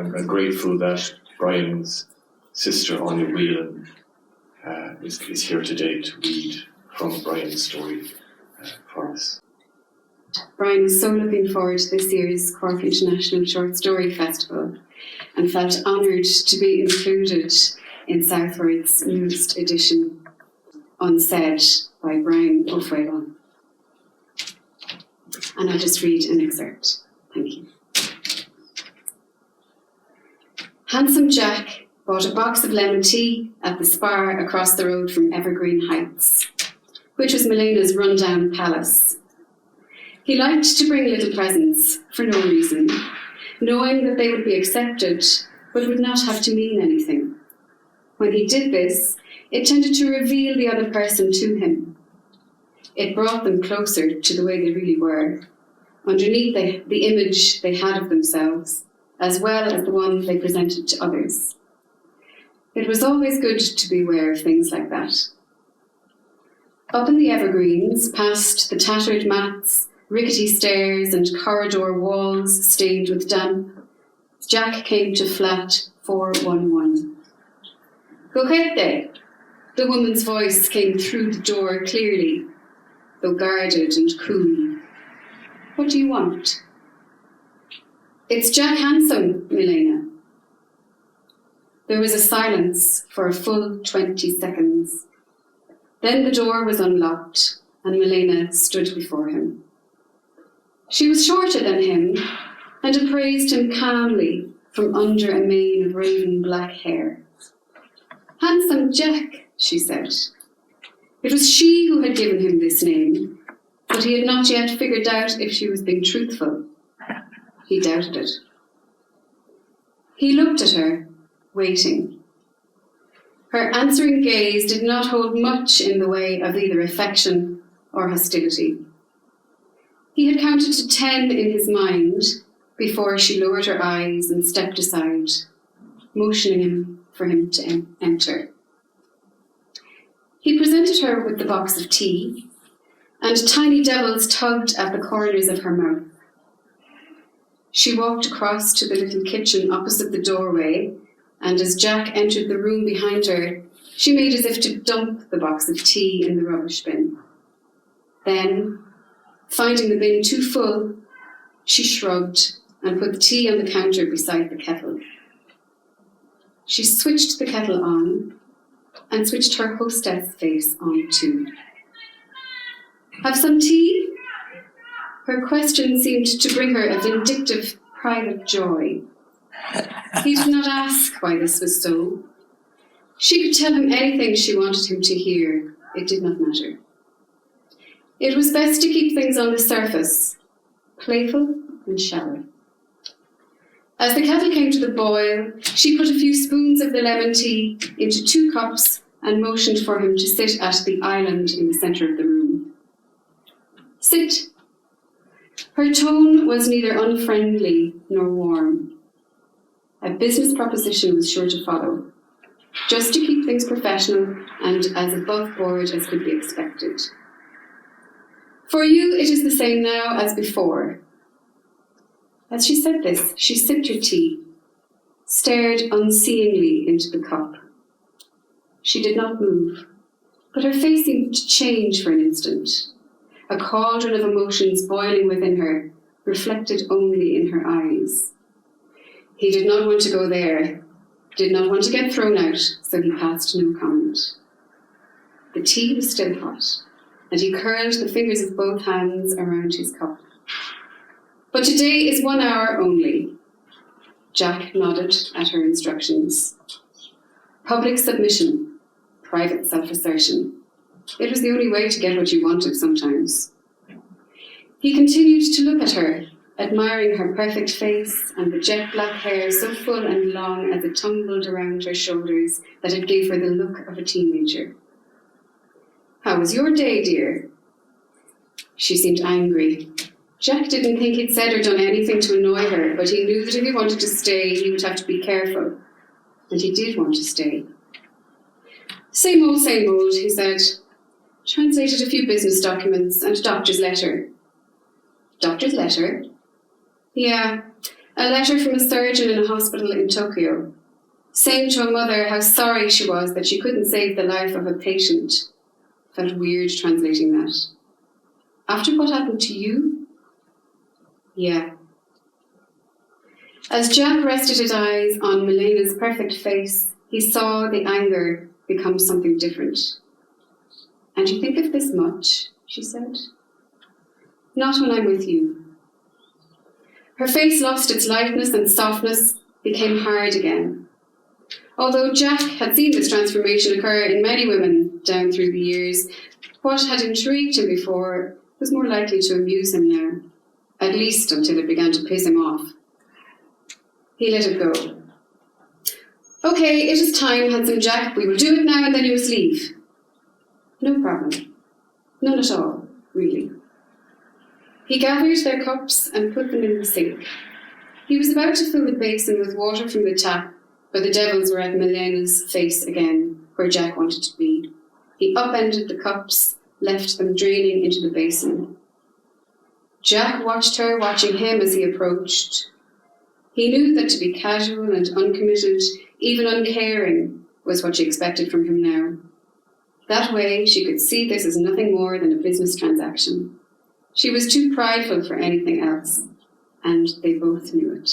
I'm grateful that Brian's sister, Anya Whelan, is here today to read from Brian's story for us. Brian was so looking forward to this year's Cork International Short Story Festival and felt honoured to be included in Southword's newest edition, Unsaid, by Brian Ó Faoláin. And I'll just read an excerpt. Thank you. Handsome Jack bought a box of lemon tea at the Spar across the road from Evergreen Heights, which was Milena's rundown palace. He liked to bring little presents for no reason, knowing that they would be accepted but would not have to mean anything. When he did this, it tended to reveal the other person to him. It brought them closer to the way they really were, underneath the image they had of themselves, as well as the one they presented to others. It was always good to be aware of things like that. Up in the Evergreens, past the tattered mats, rickety stairs and corridor walls stained with damp, Jack came to flat 411. Cogete! The woman's voice came through the door clearly, though guarded and cool. What do you want? It's Jack Handsome, Milena. There was a silence for a full 20 seconds. Then the door was unlocked and Milena stood before him. She was shorter than him and appraised him calmly from under a mane of raven black hair. Handsome Jack, she said. It was she who had given him this name, but he had not yet figured out if she was being truthful. He doubted it. He looked at her, waiting. Her answering gaze did not hold much in the way of either affection or hostility. He had counted to 10 in his mind before she lowered her eyes and stepped aside, motioning him for him to enter. He presented her with the box of tea, and tiny devils tugged at the corners of her mouth. She walked across to the little kitchen opposite the doorway, and as Jack entered the room behind her, she made as if to dump the box of tea in the rubbish bin. Then, finding the bin too full, she shrugged and put the tea on the counter beside the kettle. She switched the kettle on and switched her hostess face on too. Have some tea? Her question seemed to bring her a vindictive private joy. He did not ask why this was so. She could tell him anything she wanted him to hear. It did not matter. It was best to keep things on the surface, playful and shallow. As the kettle came to the boil, she put a few spoons of the lemon tea into 2 cups and motioned for him to sit at the island in the centre of the room. Sit. Her tone was neither unfriendly nor warm. A business proposition was sure to follow, just to keep things professional and as above board as could be expected. For you, it is the same now as before. As she said this, she sipped her tea, stared unseeingly into the cup. She did not move, but her face seemed to change for an instant. A cauldron of emotions boiling within her, reflected only in her eyes. He did not want to go there, did not want to get thrown out, so he passed no comment. The tea was still hot, and he curled the fingers of both hands around his cup. But today is 1 hour only. Jack nodded at her instructions. Public submission, private self-assertion. It was the only way to get what you wanted sometimes. He continued to look at her, admiring her perfect face and the jet black hair so full and long as it tumbled around her shoulders that it gave her the look of a teenager. How was your day, dear? She seemed angry. Jack didn't think he'd said or done anything to annoy her, but he knew that if he wanted to stay, he would have to be careful. And he did want to stay. Same old, he said. Translated a few business documents and a doctor's letter. Doctor's letter? Yeah, A letter from a surgeon in a hospital in Tokyo, saying to a mother how sorry she was that she couldn't save the life of a patient. Felt weird translating that. After what happened to you? Yeah. As Jack rested his eyes on Milena's perfect face, he saw the anger become something different. And you think of this much, she said. Not when I'm with you. Her face lost its lightness and softness, became hard again. Although Jack had seen this transformation occur in many women down through the years, what had intrigued him before was more likely to amuse him now, at least until it began to piss him off. He let it go. Okay, it is time, handsome Jack. We will do it now and then you must leave. No problem. None at all, really. He gathered their cups and put them in the sink. He was about to fill the basin with water from the tap, but the devils were at Milena's face again, where Jack wanted to be. He upended the cups, left them draining into the basin. Jack watched her, watching him as he approached. He knew that to be casual and uncommitted, even uncaring, was what she expected from him now. That way, she could see this as nothing more than a business transaction. She was too prideful for anything else, and they both knew it.